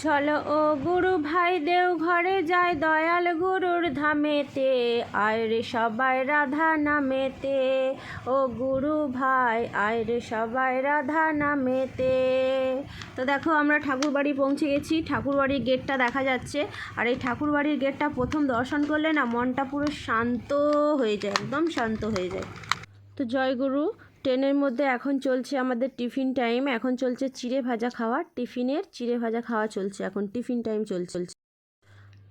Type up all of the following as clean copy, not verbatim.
চলো ও গুরু ভাই দেও ঘরে যায় দয়াল গুরুর ধামেতে, আয় রে সবাই রাধা নামেতে। ও গুরু ভাই আয় রে সবাই রাধা নামেতে। তো দেখো আমরা ঠাকুরবাড়ি পৌঁছে গেছি। ঠাকুরবাড়ির গেটটা দেখা যাচ্ছে। আর এই ঠাকুরবাড়ির গেটটা প্রথম দর্শন করলে না মনটা পুরো শান্ত হয়ে যায়, একদম শান্ত হয়ে যায়। তো জয়গুরু। ট্রেনের মধ্যে এখন চলছে আমাদের টিফিন টাইম। এখন চলছে চিড়ে ভাজা খাওয়া, টিফিনের চিড়ে ভাজা খাওয়া চলছে, এখন টিফিন টাইম চলছে।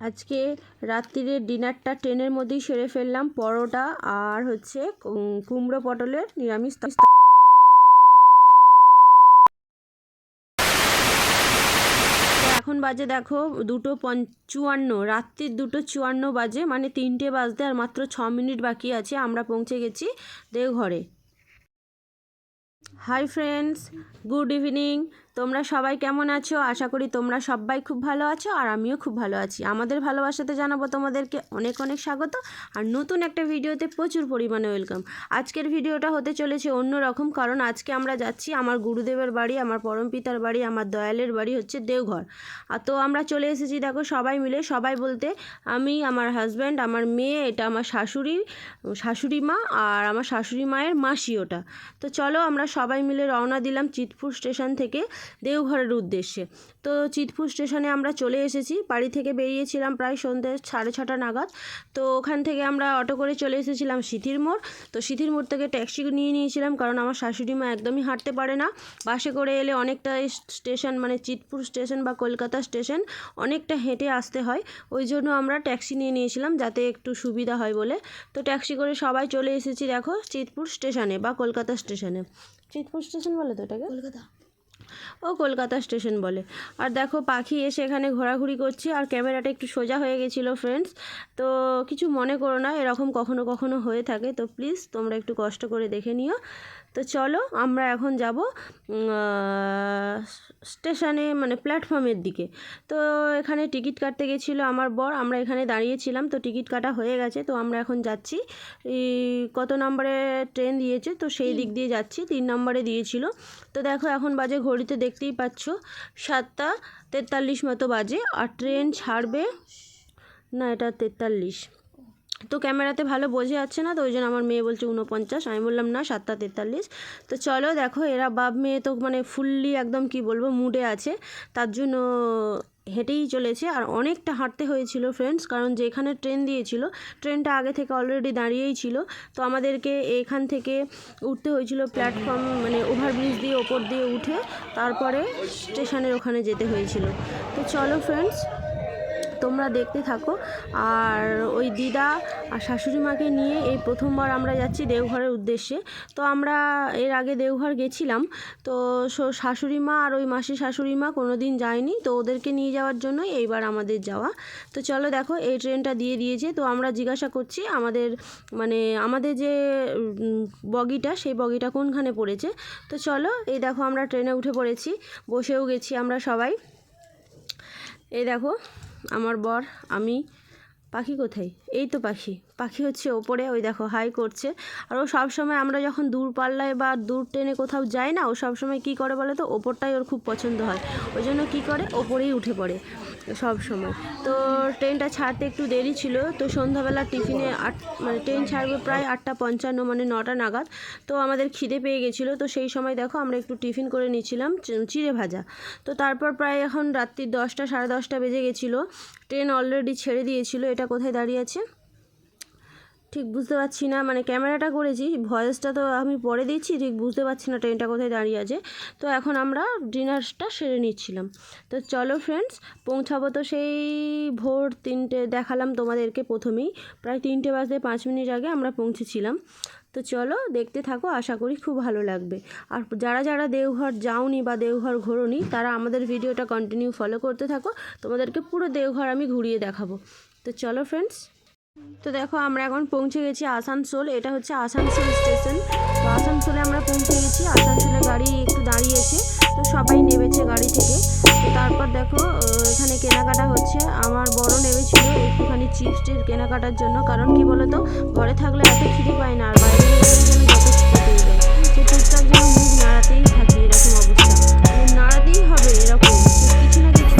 আজকে রাত্রিরের ডিনারটা ট্রেনের মধ্যেই সেরে ফেললাম। পরোটা আর হচ্ছে কুমড়ো পটলের নিরামিষ। এখন বাজে দেখো 2:54, রাত্রির 2:54 বাজে, মানে 3টে বাজতে আর মাত্র 6 মিনিট বাকি আছে। আমরা পৌঁছে গেছি দেওঘরে। Hi friends, good evening. তোমরা সবাই কেমন আছো? আশা করি তোমরা সবাই খুব ভালো আছো, আর আমিও খুব ভালো আছি। আমাদের ভালোবাসাতে জানাবো তোমাদেরকে অনেক অনেক স্বাগত, আর নতুন একটা ভিডিওতে প্রচুর পরিমাণে ওয়েলকাম। আজকের ভিডিওটা হতে চলেছে অন্যরকম, কারণ আজকে আমরা যাচ্ছি আমার গুরুদেবের বাড়ি, আমার পরমপিতার বাড়ি, আমার দয়ালের বাড়ি হচ্ছে দেওঘর। আর তো আমরা চলে এসেছি দেখো সবাই মিলে। সবাই বলতে আমি, আমার হাজব্যান্ড, আমার মেয়ে, এটা আমার শাশুড়ি মা, আর আমার শাশুড়ি মায়ের মাসি ওটা। তো চলো আমরা সবাই মিলে রওনা দিলাম চিতপুর স্টেশন থেকে দেওঘরের উদ্দেশ্যে। তো চিতপুর স্টেশনে আমরা চলে এসেছি। বাড়ি থেকে বেরিয়েছিলাম প্রায় সন্ধ্যে 6:30 নাগাদ। তো ওখান থেকে আমরা অটো করে চলে এসেছিলাম সিথির মোড়। তো সিথির মোড় থেকে ট্যাক্সি নিয়ে নিয়েছিলাম, কারণ আমার শাশুড়ি মা একদমই হাঁটতে পারে না। বাসে করে এলে অনেকটা স্টেশন, মানে চিতপুর স্টেশন বা কলকাতা স্টেশন অনেকটা হেঁটে আসতে হয়। ওই জন্য আমরা ট্যাক্সি নিয়ে নিয়েছিলাম, যাতে একটু সুবিধা হয় বলে। তো ট্যাক্সি করে সবাই চলে এসেছি দেখো চিতপুর স্টেশনে বা কলকাতা স্টেশনে। চিতপুর স্টেশন বলে তো এটাকে? কলকাতা স্টেশন বলে। আর দেখো পাখি এসে এখানে ঘোরাঘুরি করছে, আর ক্যামেরাটা একটু সোজা হয়ে গেছিলো ফ্রেন্ডস। তো কিছু মনে করো না, এরকম কখনো কখনো হয়ে থাকে, তো প্লিজ তোমরা একটু কষ্ট করে দেখে নিও। তো চলো আমরা এখন যাব স্টেশনে, মানে প্ল্যাটফর্মের দিকে। তো এখানে টিকিট কাটতে গেছিলো আমার বর, আমরা এখানে দাঁড়িয়েছিলাম। তো টিকিট কাটা হয়ে গেছে, তো আমরা এখন যাচ্ছি। কত নম্বরে ট্রেন দিয়েছে, তো সেই দিক দিয়ে যাচ্ছি। 3 নম্বরে দিয়েছিল। তো দেখো এখন বাজে, ঘড়িতে দেখতেই পাচ্ছ 7:43 মতো বাজে, আর ট্রেন ছাড়বে না, এটা 43। তো ক্যামেরাতে ভালো বোঝা যাচ্ছে না, তো ওই জন্য আমার মেয়ে বলছে 49, আমি বললাম না 7:43। তো চলো দেখো এরা বাপ মেয়ে তো মানে ফুললি একদম কি বলবো মুডে আছে, তার জন্য হেঁটেই চলেছে। আর অনেকটা হাঁটতে হয়েছিল ফ্রেন্ডস, কারণ যেখানে ট্রেন দিয়েছিল ট্রেনটা আগে থেকে অলরেডি দাঁড়িয়েই ছিল। তো আমাদেরকে এখান থেকে উঠতে হয়েছিল প্ল্যাটফর্ম, মানে ওভারব্রিজ দিয়ে ওপর দিয়ে উঠে তারপরে স্টেশনের ওখানে যেতে হয়েছিল। তো চলো ফ্রেন্ডস তোমরা দেখতে থাকো। আর ওই দিদা আর শাশুড়ি মাকে নিয়ে এই প্রথমবার আমরা যাচ্ছি দেওঘরের উদ্দেশ্যে। তো আমরা এর আগে দেওঘর গেছিলাম, তো শাশুড়ি মা আর ওই মাসি শাশুড়ি মা কোনো দিন যায়নি, তো ওদেরকে নিয়ে যাওয়ার জন্যই এইবার আমাদের যাওয়া। তো চলো দেখো এই ট্রেনটা দিয়ে দিয়েছে। তো আমরা জিজ্ঞাসা করছি আমাদের যে বগিটা, সেই বগিটা কোনখানে পড়েছে। তো চলো এই দেখো আমরা ট্রেনে উঠে পড়েছি, বসেও গেছি আমরা সবাই। এই দেখো আমার বর, আমি। পাখি কোথায়? এই তো পাখি হচ্ছে ওপরে, ওই দেখো হাই করছে। আর ও সবসময় আমরা যখন দূর পাল্লায় বা দূর ট্রেনে কোথাও যাই না, ও সবসময় কী করে বলে তো, ওপরটাই ওর খুব পছন্দ হয়। ওই জন্য কী করে, ওপরেই উঠে পড়ে সব সময়। তো ট্রেনটা ছাড়তে একটু দেরি ছিল। তো সন্ধ্যাবেলা টিফিনে ট্রেন ছাড়বে প্রায় 8:55, মানে 9টা নাগাদ। তো আমাদের খিদে পেয়ে গেছিলো, তো সেই সময় দেখো আমরা একটু টিফিন করে নিয়েছিলাম চিড়ে ভাজা। তো তারপর প্রায় এখন রাত্রি 10টা, 10:30 বেজে গেছিলো। ট্রেন অলরেডি ছেড়ে দিয়েছিল। এটা কোথায় দাঁড়িয়ে আছে ঠিক বুঝতে পারছি না, মানে ক্যামেরাটা করেছি, ভয়েসটা তো আমি পরে দিচ্ছি, ঠিক বুঝতে পারছি না ট্রেনটা কোথায় দাঁড়িয়ে আছে। তো এখন আমরা ডিনারটা সেরে নিচ্ছিলাম। তো চলো ফ্রেন্ডস পৌঁছাবো তো সেই ভোর 3টে, দেখালাম তোমাদেরকে প্রথমেই, প্রায় 3টে বাজতে 5 মিনিট আগে আমরা পৌঁছেছিলাম। তো চলো দেখতে থাকো, আশা করি খুব ভালো লাগবে। আর যারা যারা দেওঘর যাওনি বা দেওঘর ঘোরোনি, তারা আমাদের ভিডিওটা কন্টিনিউ ফলো করতে থাকো, তোমাদেরকে পুরো দেওঘর আমি ঘুরিয়ে দেখাবো। তো চলো ফ্রেন্ডস। তো দেখো আমরা এখন পৌঁছে গেছি আসানসোল। এটা হচ্ছে আসানসোল স্টেশন। তো আসানসোলে আমরা পৌঁছে গেছি। আসানসোলে গাড়ি একটু দাঁড়িয়েছে, তো সবাই নেমেছে গাড়ি থেকে। তো তারপর দেখো এখানে কেনাকাটা হচ্ছে। আমার বড় নেমেছিল একটুখানি চিপসের কেনাকাটার জন্য, কারণ কি বলো তো, ঘরে থাকলে এত খিদে পায় না, আর বাইরে গেলে যেন যত খিদে পেয়ে যায়, সে টুকটাক যেন মুখ নাড়াতেই থাকি, এরকম অবস্থা, নাড়াতেই হবে এরকম কিছু না কিছু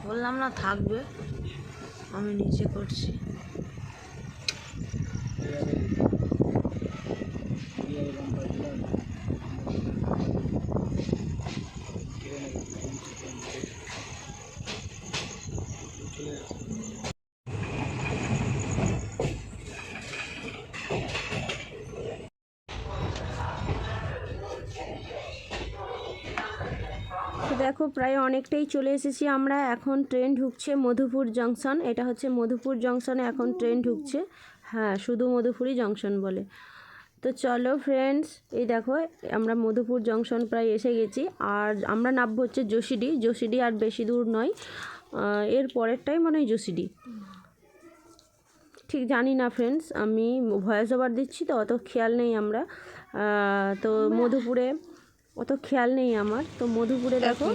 বললাম না থাকবে, আমি নিচে করছি। দেখো প্রায় অনেকটাই চলে এসেছি আমরা। এখন ট্রেন ঢুকছে মধুপুর জংশন। এটা হচ্ছে মধুপুর জংশনে এখন ট্রেন ঢুকছে। হ্যাঁ, শুধু মধুপুরই জংশন বলে। তো চলো ফ্রেন্ডস, এই দেখো আমরা মধুপুর জংশন প্রায় এসে গেছি। আর আমরা নামবো হচ্ছে যোশীডি, আর বেশি দূর নয়, এর পরেরটাই মনে হয় যোশীডি, ঠিক জানি না ফ্রেন্ডস, আমি ভয়েস ওভার দিচ্ছি তো অত খেয়াল নেই আমরা। তো মধুপুরে অত খেয়াল নেই আমার। তো মধুপুরে দেখো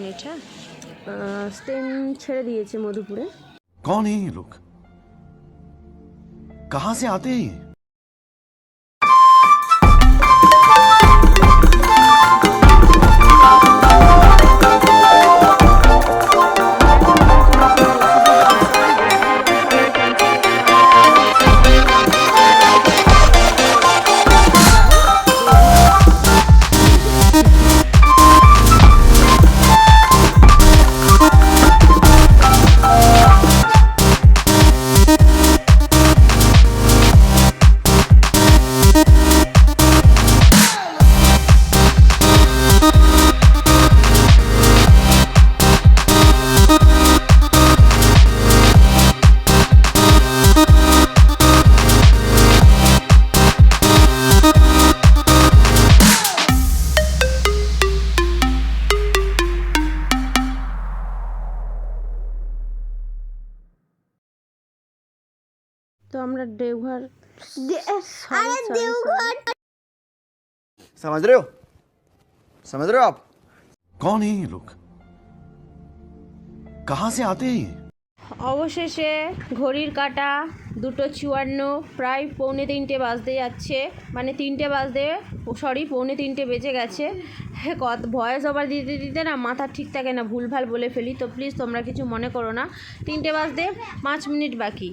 ট্রেন ছেড়ে দিয়েছে মধুপুরে। कौन है ये लोग, कहां से आते हैं? তো আমরা দেওঘর समझ रहे हो, समझ रहे हो आप? कौन है ये लोग, कहां से आते हैं? অবশেষে ঘড়ির কাঁটা 2:54, প্রায় 2:45 বাজতে যাচ্ছে, মানে 3টে বাজতে, সরি 2:45 বেজে গেছে। ভয়েস ওভার দিতে দিতে না মাথা ঠিক থাকে না, ভুলভাল বলে ফেলি, তো প্লিজ তোমরা কিছু মনে করো না। 3টে বাজতে 5 মিনিট বাকি।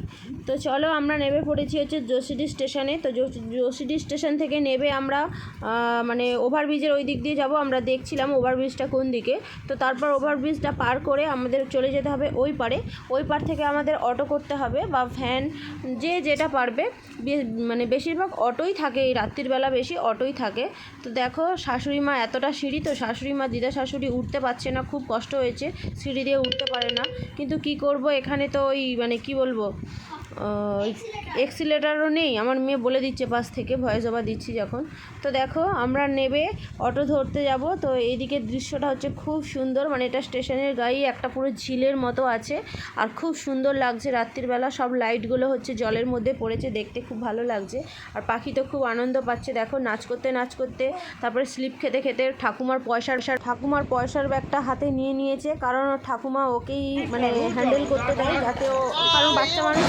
তো চলো আমরা নেমে পড়েছি হচ্ছে যোশীডি স্টেশনে। তো যোশীডি স্টেশন থেকে নেবে আমরা মানে ওভারব্রিজের ওই দিক দিয়ে যাব। আমরা দেখছিলাম ওভারব্রিজটা কোন দিকে। তো তারপর ওভারব্রিজটা পার করে আমাদের চলে যেতে হবে ওই পারে। ওই পার থেকে আমাদের অটো করতে হবে বা ভ্যান, যে যেটা পারবে। মানে বেশিরভাগ অটোই থাকে, এই রাত্রিবেলা বেশি অটোই থাকে। তো দেখো শাশুড়ি মা, এতটা সিঁড়ি, তো শাশুড়ি মা দিদা শাশুড়ি উঠতে পারছে না, খুব কষ্ট হয়েছে, সিঁড়ি দিয়ে উঠতে পারে না। কিন্তু কি করব, এখানে তো ওই মানে কি বলবো, এক্সিলেটারও নেই। আমার মেয়ে বলে দিচ্ছে পাশ থেকে, ভয়েস ওভার দিচ্ছি যখন। তো দেখো আমরা নেবে অটো ধরতে যাব। তো এইদিকে দৃশ্যটা হচ্ছে খুব সুন্দর, মানে এটা স্টেশনের গায়ে একটা পুরো ঝিলের মতো আছে, আর খুব সুন্দর লাগছে রাত্রিবেলা। সব লাইটগুলো হচ্ছে জলের মধ্যে পড়েছে, দেখতে খুব ভালো লাগছে। আর পাখি তো খুব আনন্দ পাচ্ছে, দেখো নাচ করতে, তারপরে স্লিপ খেতে খেতে ঠাকুমার পয়সার ব্যাগটা হাতে নিয়ে নিয়েছে, কারণ ঠাকুমা ওকেই মানে হ্যান্ডেল করতে দেয়, যাতে ও, কারণ বাচ্চা মানুষ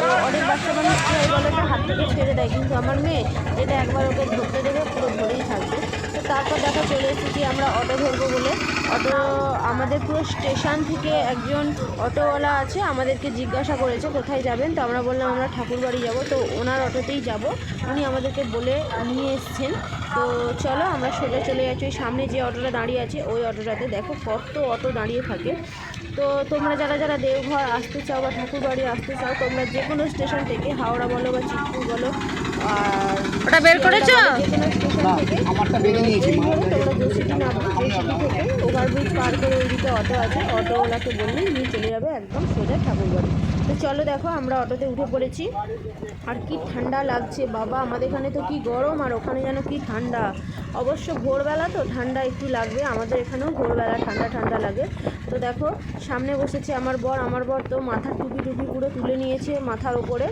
তো অনেক বাচ্চা মানুষ কী বলে তো হাত থেকে ছেড়ে দেয়, কিন্তু আমার মেয়ে যেটা একবার ওকে ধরতে দেবে পুরো ধরেই থাকবে। তো তারপর দেখা চলে এসেছি আমরা অটো ধরবো বলে। অটো আমাদের পুরো স্টেশন থেকে একজন অটোওয়ালা আছে, আমাদেরকে জিজ্ঞাসা করেছে কোথায় যাবেন। তো আমরা বললাম আমরা ঠাকুরবাড়ি যাব। তো ওনার অটোতেই যাব, উনি আমাদেরকে বলে নিয়ে এসছেন। তো চলো আমরা সোজা চলে যাচ্ছি ওই সামনে যে অটোটা দাঁড়িয়ে আছে ওই অটোটাতে। দেখো কত অটো দাঁড়িয়ে থাকে। তো তোমরা যারা যারা দেওঘর আসতে চাও বা ঠাকুরবাড়ি আসতে চাও, তোমরা যে কোনো স্টেশন থেকে, হাওড়া বলো বা চিতপুর বলো, আর ওটা বের করেছো, যে কোনো স্টেশন থেকে তোমরা যোশীডি নামবে। যোশীডি থেকে ওভারব্রিজ পার করে ওইদিকে অটো আছে, অটোওয়ালাকে বললেই নিয়ে চলে যাবে একদম সোজা ঠাকুরবাড়ি। তো চলো দেখো আমরা অটোতে উঠে পড়েছি। আর কি ঠান্ডা লাগছে বাবা, আমাদের এখানে তো কি গরম আর ওখানে যেন কি ঠান্ডা। অবশ্য ভোরবেলা তো ঠান্ডা একটু লাগবে, আমাদের এখানেও ভোরবেলা ঠান্ডা লাগে। তো দেখো সামনে বসেছে আমার বর তো মাথার টুপি পুরো তুলে নিয়েছে মাথার ওপরে,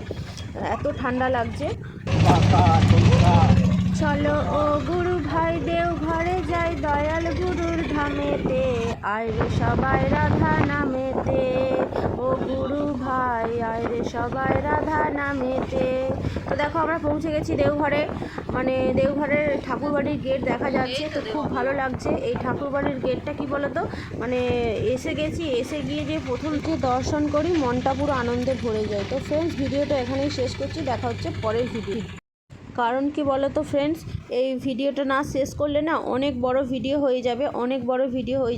এত ঠান্ডা লাগছে। চলো ও গুরু ভাই দেও ঘরে যাই দয়াল গুরুর ধামেতে আয় রে সবাই রাধা নামেতে ও গুরু ভাই আয় রে সবাই রাধা নামেতে। তো দেখো আমরা পৌঁছে গেছি দেওঘরে, মানে দেওঘরের ঠাকুরবাড়ির গেট দেখা যাচ্ছে, তো খুব ভালো লাগছে। এই ঠাকুরবাড়ির গেটটা কি বলো তো, মানে এসে গিয়ে যে প্রথম যে দর্শন করি মনটা পুরো আনন্দে ভরে যায়। তো ফ্রেন্ডস, ভিডিওটা এখানেই শেষ করছি, দেখা হচ্ছে পরের ভিডিও। কারণ কি বলো তো ফ্রেন্ডস, এই ভিডিওটা না শেষ করলে না অনেক বড় ভিডিও হয়ে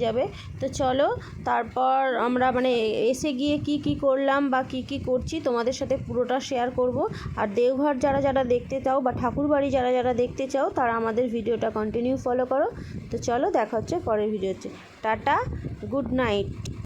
যাবে। তো চলো, তারপর আমরা মানে এসে গিয়ে কি করলাম বা কি করছি তোমাদের সাথে পুরোটা শেয়ার করব। আর দেওঘর যারা দেখতে চাও বা ঠাকুরবাড়ি যারা দেখতে চাও তারা আমাদের ভিডিওটা কন্টিনিউ ফলো করো। তো চলো, দেখা হচ্ছে পরের ভিডিওতে। Tata, good night.